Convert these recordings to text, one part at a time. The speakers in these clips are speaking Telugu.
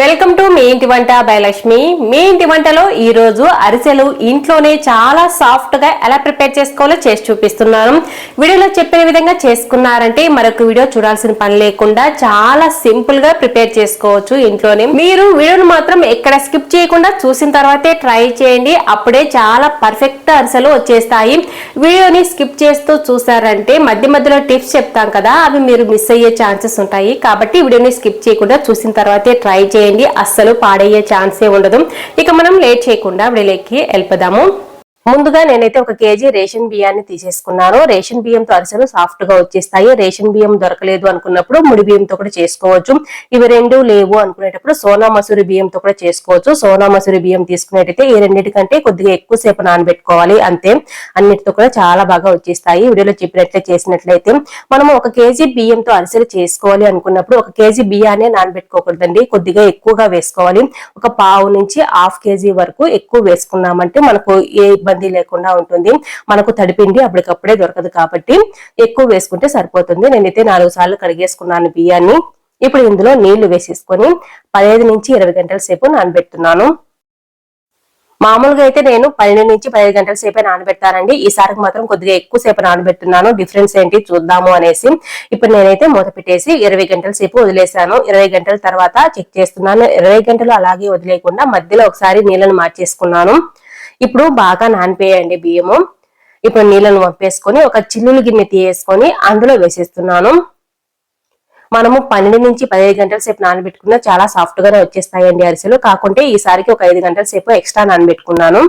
వెల్కమ్ టు మీ ఇంటి వంట బై లక్ష్మి. మీ ఇంటి వంటలో ఈ రోజు అరిసెలు ఇంట్లోనే చాలా సాఫ్ట్ గా ఎలా ప్రిపేర్ చేసుకోవాలో చేసి చూపిస్తున్నాను. వీడియోలో చెప్పిన విధంగా చేసుకున్నారంటే మరొక వీడియో చూడాల్సిన పని లేకుండా చాలా సింపుల్ గా ప్రిపేర్ చేసుకోవచ్చు ఇంట్లోనే. మీరు వీడియోను మాత్రం ఎక్కడ స్కిప్ చేయకుండా చూసిన తర్వాతే ట్రై చేయండి, అప్పుడే చాలా పర్ఫెక్ట్ అరిసెలు వచ్చేస్తాయి. వీడియోని స్కిప్ చేస్తూ చూసారంటే మధ్య మధ్యలో టిప్స్ చెప్తాం కదా, అవి మీరు మిస్ అయ్యే ఛాన్సెస్ ఉంటాయి. కాబట్టి వీడియోని స్కిప్ చేయకుండా చూసిన తర్వాతే ట్రై చేయండి, అస్సలు పాడయ్యే ఛాన్సే ఉండదు. ఇక మనం లేట్ చేయకుండా వీడియోలోకి వెళ్ళిపోదాము. ముందుగా నేనైతే 1 కేజీ రేషన్ బియ్యాన్ని తీసేసుకున్నాను. రేషన్ బియ్యంతో అరిసెలు సాఫ్ట్ గా వచ్చేస్తాయి. రేషన్ బియ్యం దొరకలేదు అనుకున్నప్పుడు ముడి బియ్యంతో కూడా చేసుకోవచ్చు. ఇవి రెండు లేవు అనుకునేటప్పుడు సోనా మసూరి బియ్యంతో కూడా చేసుకోవచ్చు. సోనా మసూరి బియ్యం తీసుకునేటైతే ఈ రెండింటికంటే కొద్దిగా ఎక్కువసేపు నానబెట్టుకోవాలి, అంతే. అన్నిటితో కూడా చాలా బాగా వచ్చేస్తాయి. వీడియోలో చెప్పినట్లే చేసినట్లయితే మనము 1 కేజీ బియ్యంతో అరిసెలు చేసుకోవాలి అనుకున్నప్పుడు 1 కేజీ బియ్యాన్ని నానబెట్టుకోకూడదండి, కొద్దిగా ఎక్కువగా వేసుకోవాలి. ఒక పావు నుంచి ½ కేజీ వరకు ఎక్కువ వేసుకున్నామంటే మనకు ఏ ఇబ్బంది లేకుండా ఉంటుంది. మనకు తడిపిండి అప్పటికప్పుడే దొరకదు కాబట్టి ఎక్కువ వేసుకుంటే సరిపోతుంది. నేనైతే 4 సార్లు కడిగేసుకున్నాను బియ్యాన్ని. ఇప్పుడు ఇందులో నీళ్లు వేసేసుకొని 15 నుంచి 20 గంటల సేపు నానబెడుతున్నాను. మామూలుగా అయితే నేను 12 నుంచి 15 గంటల సేపే నానబెడతానండి. ఈసారికి మాత్రం కొద్దిగా ఎక్కువ సేపు నానబెడుతున్నాను, డిఫరెన్స్ ఏంటి చూద్దాము అనేసి. ఇప్పుడు నేనైతే మూత పెట్టేసి 20 గంటల సేపు వదిలేసాను. 20 గంటల తర్వాత చెక్ చేస్తున్నాను. 20 గంటలు అలాగే వదిలేయకుండా మధ్యలో ఒకసారి నీళ్ళను మార్చేసుకున్నాను. ఇప్పుడు బాగా నానిపోయాయండి బియ్యము. ఇప్పుడు నీళ్ళను వంపేసుకొని ఒక చిల్లులు గిన్నె తీయేసుకొని అందులో వేసేస్తున్నాను. మనము 12 నుంచి 15 గంటల సేపు నానబెట్టుకున్నా చాలా సాఫ్ట్ గానే వచ్చేస్తాయండి అరిసెలు. కాకుంటే ఈసారికి ఒక 5 గంటల సేపు ఎక్స్ట్రా నానబెట్టుకున్నాను.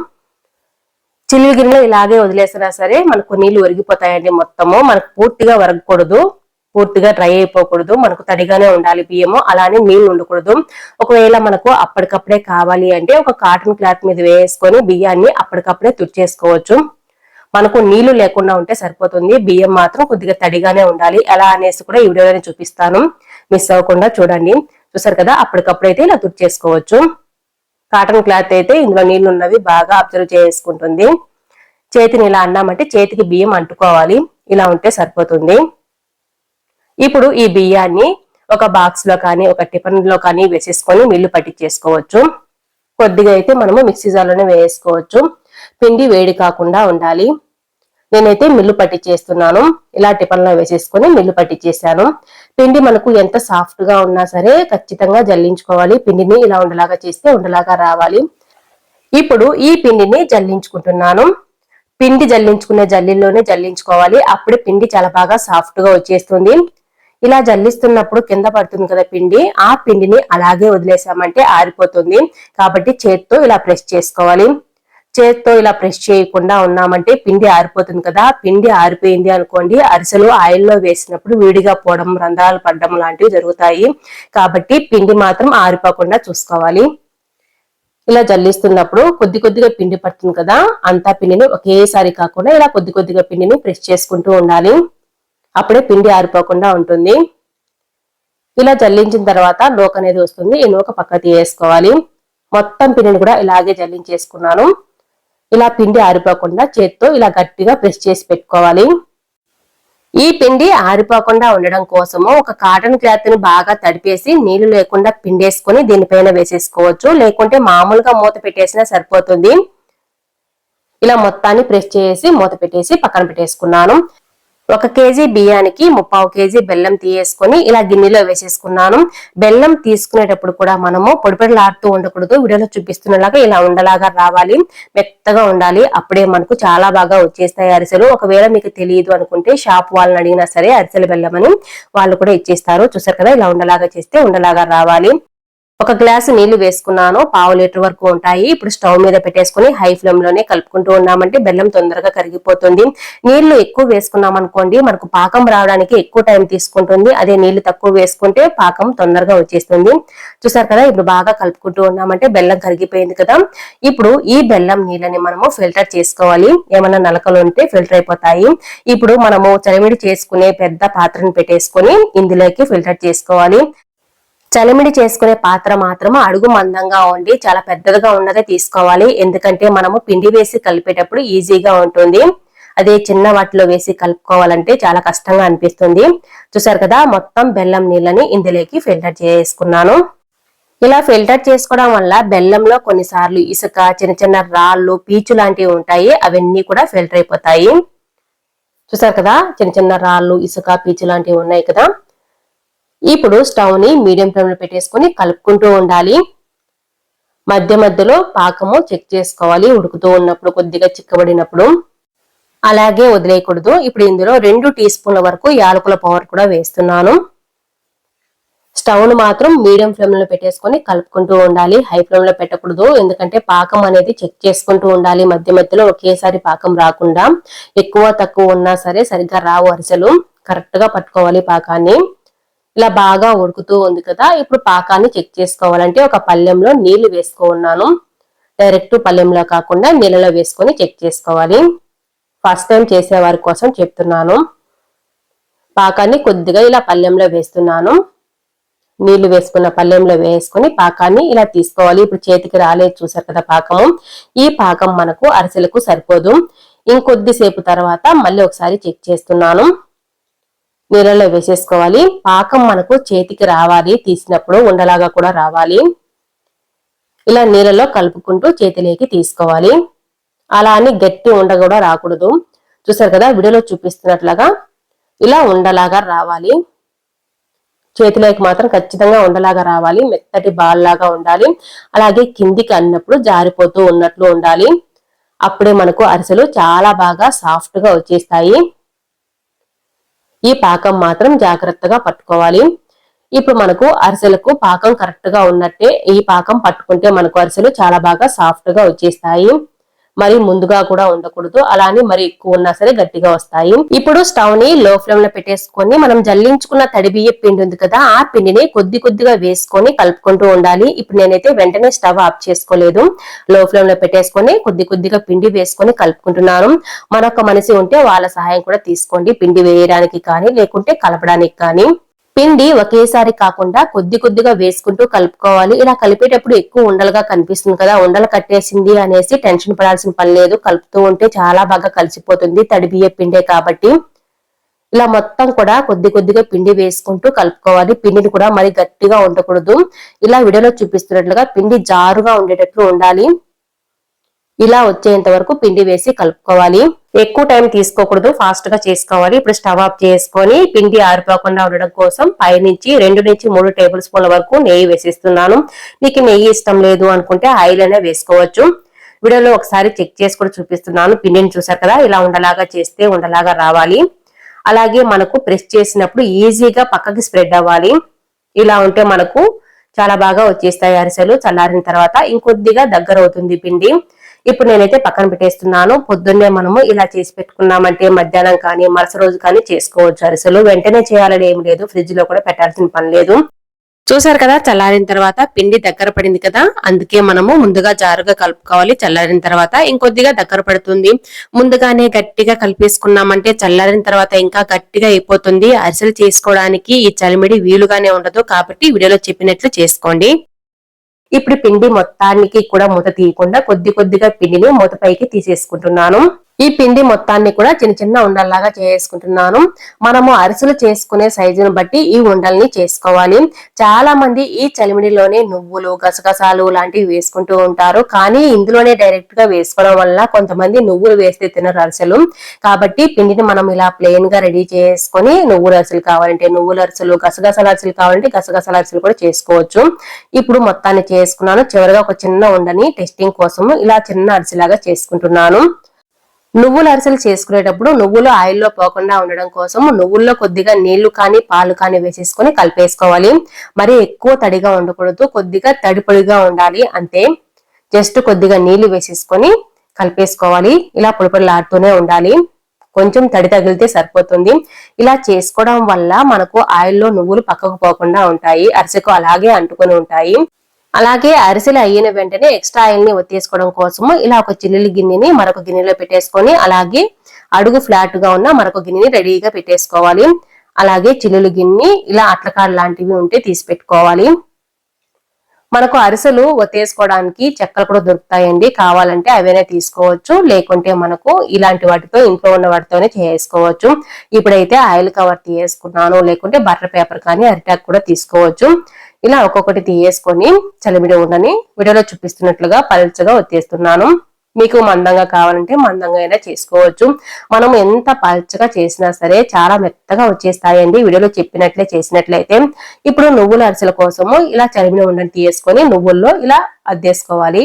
చిల్లులు గిన్నెలో ఇలాగే వదిలేసినా సరే మనకు నీళ్లు ఒరిగిపోతాయండి. మొత్తము మనకు పూర్తిగా ఒరగకూడదు, పూర్తిగా డ్రై అయిపోకూడదు, మనకు తడిగానే ఉండాలి బియ్యము. అలానే నీళ్లు ఉండకూడదు. ఒకవేళ మనకు అప్పటికప్పుడే కావాలి అంటే ఒక కాటన్ క్లాత్ మీద వేసుకొని బియ్యాన్ని అప్పటికప్పుడే తుడిచేసుకోవచ్చు. మనకు నీళ్లు లేకుండా ఉంటే సరిపోతుంది. బియ్యం మాత్రం కొద్దిగా తడిగానే ఉండాలి. ఎలా అనేసి కూడా ఈ వీడియోలో చూపిస్తాను, మిస్ అవ్వకుండా చూడండి. చూసారు కదా, అప్పటికప్పుడైతే ఇలా తుడిచేసుకోవచ్చు. కాటన్ క్లాత్ అయితే ఇందులో నీళ్లు ఉన్నవి బాగా అబ్జర్వ్ చేసుకుంటుంది. చేతిని ఇలా అన్నామంటే చేతికి బియ్యం అంటుకోవాలి, ఇలా ఉంటే సరిపోతుంది. ఇప్పుడు ఈ బియ్యాన్ని ఒక బాక్స్ లో కానీ ఒక టిఫిన్ లో కానీ వేసేసుకొని మిల్లు పట్టించేసుకోవచ్చు. కొద్దిగా అయితే మనము మిక్సీ జార్లోనే వేసుకోవచ్చు. పిండి వేడి కాకుండా ఉండాలి. నేనైతే మిల్లు పట్టించేస్తున్నాను. ఇలా టిఫిన్ లో వేసేసుకొని మిల్లు పట్టించేసాను. పిండి మనకు ఎంత సాఫ్ట్ గా ఉన్నా సరే ఖచ్చితంగా జల్లించుకోవాలి. పిండిని ఇలా ఉండలాగా చేస్తే ఉండలాగా రావాలి. ఇప్పుడు ఈ పిండిని జల్లించుకుంటున్నాను. పిండి జల్లించుకునే జల్లిల్లోనే జల్లించుకోవాలి, అప్పుడే పిండి చాలా బాగా సాఫ్ట్ గా వచ్చేస్తుంది. ఇలా జల్లిస్తున్నప్పుడు కింద పడుతుంది కదా పిండి, ఆ పిండిని అలాగే వదిలేసామంటే ఆరిపోతుంది. కాబట్టి చేత్తో ఇలా ప్రెస్ చేసుకోవాలి. చేత్తో ఇలా ప్రెస్ చేయకుండా ఉన్నామంటే పిండి ఆరిపోతుంది కదా. పిండి ఆరిపోయింది అనుకోండి, అరిసెలు ఆయిల్లో వేసినప్పుడు వేడిగా పోవడం, రంధ్రాలు పడడం లాంటివి జరుగుతాయి. కాబట్టి పిండి మాత్రం ఆరిపోకుండా చూసుకోవాలి. ఇలా జల్లిస్తున్నప్పుడు కొద్ది కొద్దిగా పిండి పడుతుంది కదా, అంతా పిండిని ఒకేసారి కాకుండా ఇలా కొద్ది కొద్దిగా పిండిని ప్రెస్ చేసుకుంటూ ఉండాలి. అప్పుడే పిండి ఆరిపోకుండా ఉంటుంది. ఇలా జల్లించిన తర్వాత నూక అనేది వస్తుంది. ఈ నూక పక్క తీయేసుకోవాలి. మొత్తం పిండిని కూడా ఇలాగే జల్లించేసుకున్నాను. ఇలా పిండి ఆరిపోకుండా చేత్తో ఇలా గట్టిగా ప్రెస్ చేసి పెట్టుకోవాలి. ఈ పిండి ఆరిపోకుండా ఉండడం కోసము ఒక కాటన్ క్లాత్ ని బాగా తడిపేసి నీళ్లు లేకుండా పిండేసుకొని దీనిపైన వేసేసుకోవచ్చు, లేకుంటే మామూలుగా మూత పెట్టేసినా సరిపోతుంది. ఇలా మొత్తాన్ని ప్రెస్ చేసి మూత పెట్టేసి పక్కన పెట్టేసుకున్నాను. 1 కేజీ బియ్యానికి 3/4 కేజీ బెల్లం తీయేసుకొని ఇలా గిన్నెలో వేసేసుకున్నాను. బెల్లం తీసుకునేటప్పుడు కూడా మనము పొడిపొడిలాడుతూ ఉండకూడదు. వీడియోలో చూపిస్తున్నలాగా ఇలా ఉండలాగా రావాలి, మెత్తగా ఉండాలి. అప్పుడే మనకు చాలా బాగా వచ్చేస్తాయి అరిసెలు. ఒకవేళ మీకు తెలియదు అనుకుంటే షాప్ వాళ్ళని అడిగినా సరే అరిసెల బెల్లం అని వాళ్ళు కూడా ఇచ్చేస్తారు. చూసారు కదా, ఇలా ఉండలాగా చేస్తే ఉండలాగా రావాలి. 1 గ్లాసు నీళ్లు వేసుకున్నాను, 1/2 లీటర్ వరకు ఉంటాయి. ఇప్పుడు స్టవ్ మీద పెట్టేసుకుని హై ఫ్లేమ్ లోనే కలుపుకుంటూ ఉన్నామంటే బెల్లం తొందరగా కరిగిపోతుంది. నీళ్లు ఎక్కువ వేసుకున్నాం అనుకోండి, మనకు పాకం రావడానికి ఎక్కువ టైం తీసుకుంటుంది. అదే నీళ్లు తక్కువ వేసుకుంటే పాకం తొందరగా వచ్చేస్తుంది. చూసారు కదా, ఇప్పుడు బాగా కలుపుకుంటూ ఉన్నామంటే బెల్లం కరిగిపోయింది కదా. ఇప్పుడు ఈ బెల్లం నీళ్ళని మనము ఫిల్టర్ చేసుకోవాలి. ఏమన్నా నలకలు ఉంటే ఫిల్టర్ అయిపోతాయి. ఇప్పుడు మనము చలిమిడి చేసుకునే పెద్ద పాత్రను పెట్టేసుకొని ఇందులోకి ఫిల్టర్ చేసుకోవాలి. చలిమిడి చేసుకునే పాత్ర మాత్రం అడుగు మందంగా ఉండి చాలా పెద్దదిగా ఉన్నదే తీసుకోవాలి. ఎందుకంటే మనము పిండి వేసి కలిపేటప్పుడు ఈజీగా ఉంటుంది. అదే చిన్న వాటిలో వేసి కలుపుకోవాలంటే చాలా కష్టంగా అనిపిస్తుంది. చూసారు కదా, మొత్తం బెల్లం నీళ్ళని ఇందులోకి ఫిల్టర్ చేసుకున్నాను. ఇలా ఫిల్టర్ చేసుకోవడం వల్ల బెల్లంలో కొన్నిసార్లు ఇసుక, చిన్న చిన్న రాళ్ళు, పీచు లాంటివి ఉంటాయి, అవన్నీ కూడా ఫిల్టర్ అయిపోతాయి. చూసారు కదా, చిన్న చిన్న రాళ్ళు, ఇసుక, పీచు లాంటివి ఉన్నాయి కదా. ఇప్పుడు స్టవ్ ని మీడియం ఫ్లేమ్ లో పెట్టేసుకొని కలుపుకుంటూ ఉండాలి. మధ్య మధ్యలో పాకము చెక్ చేసుకోవాలి, ఉడుకుతూ ఉన్నప్పుడు, కొద్దిగా చిక్కబడినప్పుడు. అలాగే వదిలేయకూడదు. ఇప్పుడు ఇందులో 2 టీ స్పూన్ల వరకు యాలకుల పౌడర్ కూడా వేస్తున్నాను. స్టవ్ ను మాత్రం మీడియం ఫ్లేమ్ లో పెట్టేసుకొని కలుపుకుంటూ ఉండాలి, హై ఫ్లేమ్ లో పెట్టకూడదు. ఎందుకంటే పాకం అనేది చెక్ చేసుకుంటూ ఉండాలి మధ్య మధ్యలో, ఒకేసారి పాకం రాకుండా. ఎక్కువ తక్కువ ఉన్నా సరే సరిగ్గా రావు అరిసెలు. కరెక్ట్ గా పట్టుకోవాలి పాకాన్ని. ఇలా బాగా ఉడుకుతూ ఉంది కదా, ఇప్పుడు పాకాన్ని చెక్ చేసుకోవాలంటే ఒక పళ్ళెంలో నీళ్లు వేసుకున్నాను. డైరెక్ట్ పళ్ళెంలో కాకుండా నీళ్ళలో వేసుకొని చెక్ చేసుకోవాలి. ఫస్ట్ టైం చేసేవారి కోసం చెప్తున్నాను. పాకాన్ని కొద్దిగా ఇలా పళ్ళెంలో వేస్తున్నాను. నీళ్లు వేసుకున్న పళ్ళెంలో వేసుకొని పాకాన్ని ఇలా తీసుకోవాలి. ఇప్పుడు చేతికి రాలేదు, చూసారు కదా పాకము. ఈ పాకం మనకు అరిసెలకు సరిపోదు. ఇంకొద్దిసేపు తర్వాత మళ్ళీ ఒకసారి చెక్ చేస్తున్నాను. నీళ్ళలో వేసేసుకోవాలి. పాకం మనకు చేతికి రావాలి, తీసినప్పుడు ఉండలాగా కూడా రావాలి. ఇలా నీళ్ళలో కలుపుకుంటూ చేతిలోకి తీసుకోవాలి. అలా అని గట్టి ఉండ కూడా రాకూడదు. చూసారు కదా, వీడియోలో చూపిస్తున్నట్లుగా ఇలా ఉండలాగా రావాలి. చేతిలోకి మాత్రం ఖచ్చితంగా ఉండలాగా రావాలి, మెత్తటి బాల్ లాగా ఉండాలి. అలాగే కిందికి అన్నప్పుడు జారిపోతూ ఉన్నట్లు ఉండాలి. అప్పుడే మనకు అరిసెలు చాలా బాగా సాఫ్ట్ గా వచ్చేస్తాయి. ఈ పాకం మాత్రం జాగ్రత్తగా పట్టుకోవాలి. ఇప్పుడు మనకు అరిసెలకు పాకం కరెక్ట్ గా ఉన్నట్టే ఈ పాకం పట్టుకుంటే మనకు అరిసెలు చాలా బాగా సాఫ్ట్ గా వచ్చేస్తాయి. మరి ముందుగా కూడా ఉండకూడదు, అలానే మరి ఎక్కువ ఉన్నా సరే గట్టిగా వస్తాయి. ఇప్పుడు స్టవ్ ని లో ఫ్లేమ్ లో పెట్టేసుకొని మనం జల్లించుకున్న తడి బియ్య పిండి ఉంది కదా, ఆ పిండిని కొద్ది కొద్దిగా వేసుకొని కలుపుకుంటూ ఉండాలి. ఇప్పుడు నేనైతే వెంటనే స్టవ్ ఆఫ్ చేసుకోలేదు, లో ఫ్లేమ్ లో పెట్టేసుకొని కొద్ది కొద్దిగా పిండి వేసుకొని కలుపుకుంటున్నాను. మరొక మనిషి ఉంటే వాళ్ళ సహాయం కూడా తీసుకోండి, పిండి వేయడానికి కానీ లేకుంటే కలపడానికి కానీ. పిండి ఒకేసారి కాకుండా కొద్ది కొద్దిగా వేసుకుంటూ కలుపుకోవాలి. ఇలా కలిపేటప్పుడు ఎక్కువ ఉండలుగా కనిపిస్తుంది కదా, ఉండలు కట్టేసింది అనేసి టెన్షన్ పడాల్సిన పని లేదు. కలుపుతూ ఉంటే చాలా బాగా కలిసిపోతుంది, తడి బియ్య పిండే కాబట్టి. ఇలా మొత్తం కూడా కొద్ది కొద్దిగా పిండి వేసుకుంటూ కలుపుకోవాలి. పిండిని కూడా మరి గట్టిగా ఉండకూడదు. ఇలా వీడియోలో చూపిస్తున్నట్లుగా పిండి జారుగా ఉండేటట్లు ఉండాలి. ఇలా వచ్చేంత వరకు పిండి వేసి కలుపుకోవాలి. ఎక్కువ టైం తీసుకోకూడదు, ఫాస్ట్ గా చేసుకోవాలి. ఇప్పుడు స్టవ్ ఆఫ్ చేసుకొని పిండి ఆరిపోకుండా ఉండడం కోసం పైనుంచి 2 నుంచి 3 టేబుల్ స్పూన్ల వరకు నెయ్యి వేసిస్తున్నాను. మీకు నెయ్యి ఇష్టం లేదు అనుకుంటే ఆయిల్ అయినా వేసుకోవచ్చు. వీడియోలో ఒకసారి చెక్ చేసి కూడా చూపిస్తున్నాను. పిండిని చూసారు కదా, ఇలా ఉండలాగా చేస్తే ఉండలాగా రావాలి. అలాగే మనకు ప్రెస్ చేసినప్పుడు ఈజీగా పక్కకి స్ప్రెడ్ అవ్వాలి. ఇలా ఉంటే మనకు చాలా బాగా వచ్చేస్తాయి అరిసెలు. చల్లారిన తర్వాత ఇంకొద్దిగా దగ్గర అవుతుంది పిండి. ఇప్పుడు నేనైతే పక్కన పెట్టేస్తున్నాను. పొద్దున్నే మనము ఇలా చేసి పెట్టుకున్నామంటే మధ్యాహ్నం కానీ మరుసటి రోజు కానీ చేసుకోవచ్చు అరిసెలు. వెంటనే చేయాలని ఏం లేదు, ఫ్రిడ్జ్ లో కూడా పెట్టాల్సిన పని లేదు. చూసారు కదా, చల్లారిన తర్వాత పిండి దగ్గర పడింది కదా, అందుకే మనము ముందుగా జారుగా కలుపుకోవాలి. చల్లారిన తర్వాత ఇంకొద్దిగా దగ్గర పడుతుంది. ముందుగానే గట్టిగా కలిపేసుకున్నామంటే చల్లారిన తర్వాత ఇంకా గట్టిగా అయిపోతుంది. అరిసెలు చేసుకోవడానికి ఈ చలిమిడి వీలుగానే ఉండదు, కాబట్టి వీడియోలో చెప్పినట్లు చేసుకోండి. ఇప్పుడు పిండి మొత్తానికి కూడా మూత తీయకుండా కొద్ది కొద్దిగా పిండిని మూత పైకి తీసేసుకుంటున్నాను. ఈ పిండి మొత్తాన్ని కూడా చిన్న చిన్న ఉండల్లాగా చేసుకుంటున్నాను. మనము అరిసెలు చేసుకునే సైజును బట్టి ఈ ఉండల్ని చేసుకోవాలి. చాలా మంది ఈ చలిమిడిలోనే నువ్వులు, గసగసాలు లాంటివి వేసుకుంటూ ఉంటారు. కానీ ఇందులోనే డైరెక్ట్ గా వేసుకోవడం వల్ల కొంతమంది నువ్వులు వేస్తే తినరు అరిసెలు. కాబట్టి పిండిని మనం ఇలా ప్లెయిన్ గా రెడీ చేసుకొని నువ్వుల అరిసెలు కావాలంటే నువ్వుల అరిసెలు, గసగసాల అరిసెలు కావాలంటే గసగసాల అరిసెలు కూడా చేసుకోవచ్చు. ఇప్పుడు మొత్తాన్ని చేసుకున్నాను. చివరిగా ఒక చిన్న ఉండని టెస్టింగ్ కోసం ఇలా చిన్న అరిసెలాగా చేసుకుంటున్నాను. నువ్వుల అరిసెలు చేసుకునేటప్పుడు నువ్వులు ఆయిల్లో పోకుండా ఉండడం కోసం నువ్వుల్లో కొద్దిగా నీళ్లు కానీ పాలు కానీ వేసేసుకొని కలిపేసుకోవాలి. మరి ఎక్కువ తడిగా ఉండకూడదు, కొద్దిగా తడి పొడిగా ఉండాలి అంతే. జస్ట్ కొద్దిగా నీళ్లు వేసేసుకొని కలిపేసుకోవాలి. ఇలా పొడిపొడిలాడుతూనే ఉండాలి, కొంచెం తడి తగిలితే సరిపోతుంది. ఇలా చేసుకోవడం వల్ల మనకు ఆయిల్లో నువ్వులు పక్కకు పోకుండా ఉంటాయి, అరిసెకు అలాగే అంటుకొని ఉంటాయి. అలాగే అరిసెలు అయిన వెంటనే ఎక్స్ట్రా ఆయిల్ ని ఒత్తేసుకోవడం కోసము ఇలా ఒక చిల్లులు గిన్నెని మరొక గిన్నెలో పెట్టేసుకొని అలాగే అడుగు ఫ్లాట్ గా ఉన్న మరొక గిన్నెని రెడీగా పెట్టేసుకోవాలి. అలాగే చిల్లులు గిన్నె ఇలా అట్లకాడ లాంటివి ఉంటే తీసి పెట్టుకోవాలి. మనకు అరిసెలు ఒత్తేసుకోవడానికి చెక్కలు కూడా దొరుకుతాయండి, కావాలంటే అవైనా తీసుకోవచ్చు, లేకుంటే మనకు ఇలాంటి వాటితో ఇంట్లో ఉన్న వాటితోనే చేసుకోవచ్చు. ఇప్పుడైతే ఆయిల్ కవర్ తీసుకున్నాను, లేకుంటే బటర్ పేపర్ కానీ అరిటాక్ కూడా తీసుకోవచ్చు. ఇలా ఒక్కొక్కటి తీయేసుకొని చలిమిడి ఉండని వీడియోలో చూపిస్తున్నట్లుగా పల్చగా ఒత్తేస్తున్నాను. మీకు మందంగా కావాలంటే మందంగా అయినా చేసుకోవచ్చు. మనం ఎంత పల్చగా చేసినా సరే చాలా మెత్తగా వచ్చేస్తాయండి వీడియోలో చెప్పినట్లే చేసినట్లయితే. ఇప్పుడు నువ్వుల అరిసెల కోసము ఇలా చలిమిడి ఉండని తీయేసుకొని నువ్వుల్లో ఇలా అద్దేసుకోవాలి.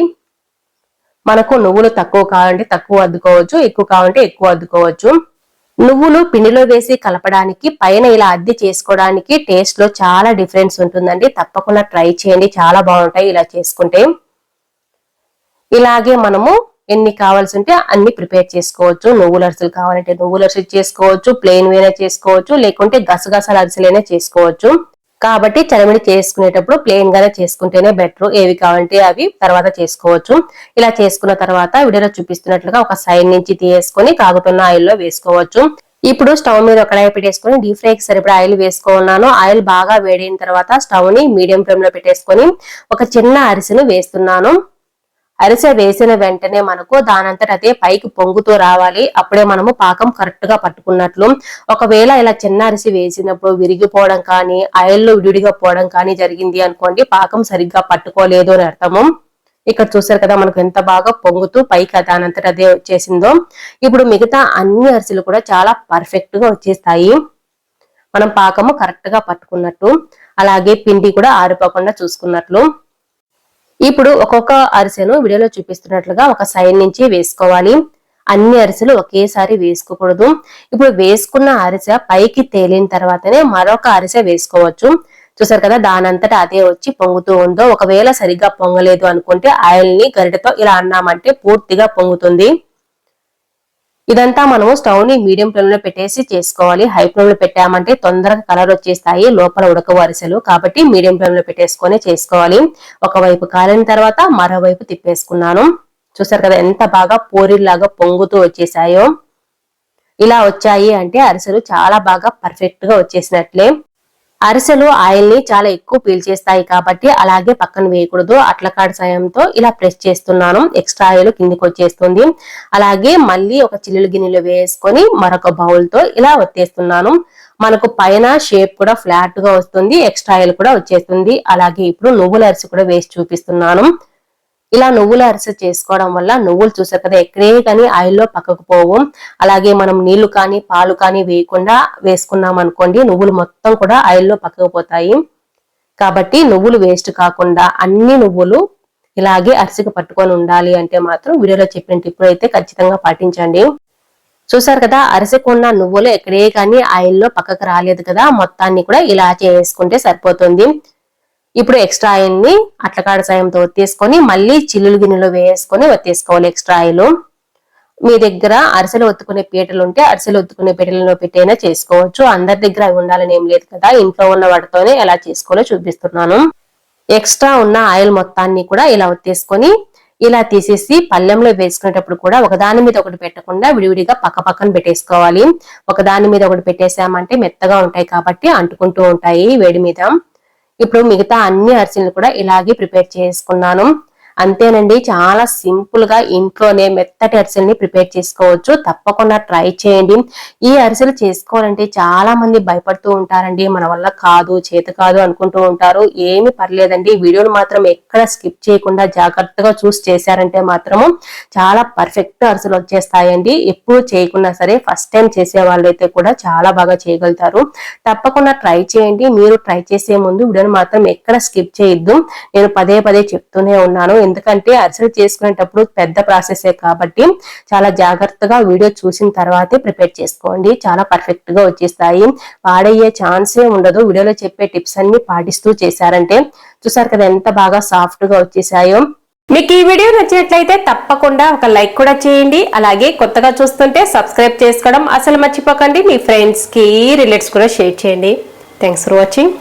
మనకు నువ్వులు తక్కువ కావాలంటే తక్కువ అద్దుకోవచ్చు, ఎక్కువ కావాలంటే ఎక్కువ అద్దుకోవచ్చు. నువ్వులు పిండిలో వేసి కలపడానికి పైన ఇలా అద్ది చేసుకోవడానికి టేస్ట్ లో చాలా డిఫరెన్స్ ఉంటుందండి. తప్పకుండా ట్రై చేయండి, చాలా బాగుంటాయి ఇలా చేసుకుంటే. ఇలాగే మనము ఎన్ని కావాల్సి ఉంటే అన్ని ప్రిపేర్ చేసుకోవచ్చు. నువ్వుల అరిసెలు కావాలంటే నువ్వుల అరిసెలు చేసుకోవచ్చు, ప్లెయిన్ వేనే చేసుకోవచ్చు, లేకుంటే గసగసాల అరిసెలైనా చేసుకోవచ్చు. కాబట్టి చలిమిడి చేసుకునేటప్పుడు ప్లెయిన్ గానే చేసుకుంటేనే బెటర్. ఏవి కావాలంటే అవి తర్వాత చేసుకోవచ్చు. ఇలా చేసుకున్న తర్వాత వీడియోలో చూపిస్తున్నట్లుగా ఒక సైడ్ నుంచి తీసుకొని కాగుతున్న ఆయిల్లో వేసుకోవచ్చు. ఇప్పుడు స్టవ్ మీద ఒక కడాయి పెట్టేసుకొని డీప్ ఫ్రైకి సరిపడా ఆయిల్ వేసుకున్నాను. ఆయిల్ బాగా వేడైన తర్వాత స్టవ్ ని మీడియం ఫ్లేమ్ లో పెట్టేసుకొని ఒక చిన్న అరిసెను వేస్తున్నాను. అరిసె వేసిన వెంటనే మనకు దానంతట అదే పైకి పొంగుతూ రావాలి. అప్పుడే మనము పాకం కరెక్ట్ గా పట్టుకున్నట్లు. ఒకవేళ ఇలా చిన్న అరిసె వేసినప్పుడు విరిగిపోవడం కానీ ఆయిల్లో విడిగా పోవడం కానీ జరిగింది అనుకోండి, పాకం సరిగ్గా పట్టుకోలేదు అని అర్థము. ఇక్కడ చూసారు కదా మనకు ఎంత బాగా పొంగుతూ పైకి దానంతట అదే వచ్చేసిందో. ఇప్పుడు మిగతా అన్ని అరిసెలు కూడా చాలా పర్ఫెక్ట్ గా వచ్చేస్తాయి, మనం పాకము కరెక్ట్ గా పట్టుకున్నట్టు. అలాగే పిండి కూడా ఆరిపోకుండా చూసుకున్నట్లు. ఇప్పుడు ఒక్కొక్క అరిసెను వీడియోలో చూపిస్తున్నట్లుగా ఒక సైడ్ నుంచి వేసుకోవాలి. అన్ని అరిసెలు ఒకేసారి వేసుకోకూడదు. ఇప్పుడు వేసుకున్న అరిసె పైకి తేలిన తర్వాతనే మరొక అరిసె వేసుకోవచ్చు. చూసారు కదా దానంతటా అదే వచ్చి పొంగుతూ ఉందో. ఒకవేళ సరిగ్గా పొంగలేదు అనుకుంటే ఆయిల్ ని గరిటెతో ఇలా అన్నామంటే పూర్తిగా పొంగుతుంది. ఇదంతా మనము స్టవ్ ని మీడియం ఫ్లేమ్ లో పెట్టేసి చేసుకోవాలి. హై ఫ్లేమ్ లో పెట్టామంటే తొందరగా కలర్ వచ్చేస్తాయి, లోపల ఉడకవు అరిసెలు. కాబట్టి మీడియం ఫ్లేమ్ లో పెట్టేసుకొని చేసుకోవాలి. ఒకవైపు కాలిన తర్వాత మరోవైపు తిప్పేసుకున్నాను. చూసారు కదా ఎంత బాగా పూరిలాగా పొంగుతూ వచ్చేసాయో. ఇలా వచ్చాయి అంటే అరిసెలు చాలా బాగా పర్ఫెక్ట్ గా వచ్చేసినట్లే. అరిసెలు ఆయిల్ ని చాలా ఎక్కువ పీల్చేస్తాయి కాబట్టి అలాగే పక్కన వేయకూడదు. అట్లకాడ సాయంతో ఇలా ప్రెస్ చేస్తున్నాను, ఎక్స్ట్రా ఆయిల్ కిందికి వచ్చేస్తుంది. అలాగే మళ్ళీ ఒక చిల్లులు గిన్నెలో వేసుకొని మరొక బౌల్ తో ఇలా ఒత్తేస్తున్నాను. మనకు పైన షేప్ కూడా ఫ్లాట్ గా వస్తుంది, ఎక్స్ట్రా ఆయిల్ కూడా వచ్చేస్తుంది. అలాగే ఇప్పుడు నువ్వుల అరిసె కూడా వేసి చూపిస్తున్నాను. ఇలా నువ్వుల అరిసె చేసుకోవడం వల్ల నువ్వులు చూసారు కదా ఎక్కడే కానీ ఆయిల్లో పక్కకు పోవు. అలాగే మనం నీళ్లు కానీ పాలు కానీ వేయకుండా వేసుకున్నాం అనుకోండి, నువ్వులు మొత్తం కూడా ఆయిల్లో పక్కకు పోతాయి. కాబట్టి నువ్వులు వేస్ట్ కాకుండా అన్ని నువ్వులు ఇలాగే అరిసెకు పట్టుకొని ఉండాలి అంటే మాత్రం వీడియోలో చెప్పిన టిప్ అయితే ఖచ్చితంగా పాటించండి. చూసారు కదా అరిసెకున్న నువ్వులు ఎక్కడే కానీ ఆయిల్లో పక్కకు రాలేదు కదా, మొత్తాన్ని కూడా ఇలా చేసుకుంటే సరిపోతుంది. ఇప్పుడు ఎక్స్ట్రా ఆయిల్ ని అట్లకాడ సాయంతో ఒత్తేసుకొని మళ్ళీ చిల్లులు గిన్నెలో వేసుకొని ఒత్తేసుకోవాలి ఎక్స్ట్రా ఆయిల్. మీ దగ్గర అరిసెలు ఒత్తుకునే పీటలు ఉంటే అరిసెలు ఒత్తుకునే పీటలలో పెట్టైనా చేసుకోవచ్చు. అందరి దగ్గర అవి ఉండాలని ఏం లేదు కదా, ఇంట్లో ఉన్న వాటితోనే ఎలా చేసుకోవాలో చూపిస్తున్నాను. ఎక్స్ట్రా ఉన్న ఆయిల్ మొత్తాన్ని కూడా ఇలా ఒత్తేసుకొని ఇలా తీసేసి పళ్ళెంలో వేసుకునేటప్పుడు కూడా ఒకదాని మీద ఒకటి పెట్టకుండా విడివిడిగా పక్క పక్కన పెట్టేసుకోవాలి. ఒకదాని మీద ఒకటి పెట్టేసామంటే మెత్తగా ఉంటాయి కాబట్టి అంటుకుంటూ ఉంటాయి వేడి మీద. ఇప్పుడు మిగతా అన్ని అరిసెలు కూడా ఇలాగే ప్రిపేర్ చేసుకున్నాను. అంతేనండి, చాలా సింపుల్ గా ఇంట్లోనే మెత్తటి అరిసెల్ని ప్రిపేర్ చేసుకోవచ్చు. తప్పకుండా ట్రై చేయండి. ఈ అరిసెలు చేసుకోవాలంటే చాలా మంది భయపడుతూ ఉంటారండి, మన వల్ల కాదు చేత కాదు అనుకుంటూ ఉంటారు. ఏమి పర్లేదండి, వీడియోని మాత్రం ఎక్కడ స్కిప్ చేయకుండా జాగ్రత్తగా చూసి చేశారంటే మాత్రము చాలా పర్ఫెక్ట్ అరిసెలు వచ్చేస్తాయండి. ఎప్పుడు చేయకున్నా సరే ఫస్ట్ టైం చేసే వాళ్ళైతే కూడా చాలా బాగా చేయగలుగుతారు. తప్పకుండా ట్రై చేయండి. మీరు ట్రై చేసే ముందు వీడియోని మాత్రం ఎక్కడ స్కిప్ చేయొద్దు. నేను పదే పదే చెప్తూనే ఉన్నాను, ఎందుకంటే అరిసెలు చేసుకునేటప్పుడు పెద్ద ప్రాసెసే కాబట్టి చాలా జాగ్రత్తగా వీడియో చూసిన తర్వాతే ప్రిపేర్ చేసుకోండి. చాలా పర్ఫెక్ట్ గా వచ్చేస్తాయి, పాడయ్యే ఛాన్సే ఉండదు. వీడియోలో చెప్పే టిప్స్ అన్ని పాటిస్తూ చేశారంటే. చూసారు కదా ఎంత బాగా సాఫ్ట్ గా వచ్చేసాయో. మీకు ఈ వీడియో నచ్చినట్లయితే తప్పకుండా ఒక లైక్ కూడా చేయండి. అలాగే కొత్తగా చూస్తుంటే సబ్స్క్రైబ్ చేసుకోవడం అసలు మర్చిపోకండి. మీ ఫ్రెండ్స్ కి రిలేటివ్స్ కూడా షేర్ చేయండి. Thanks for watching.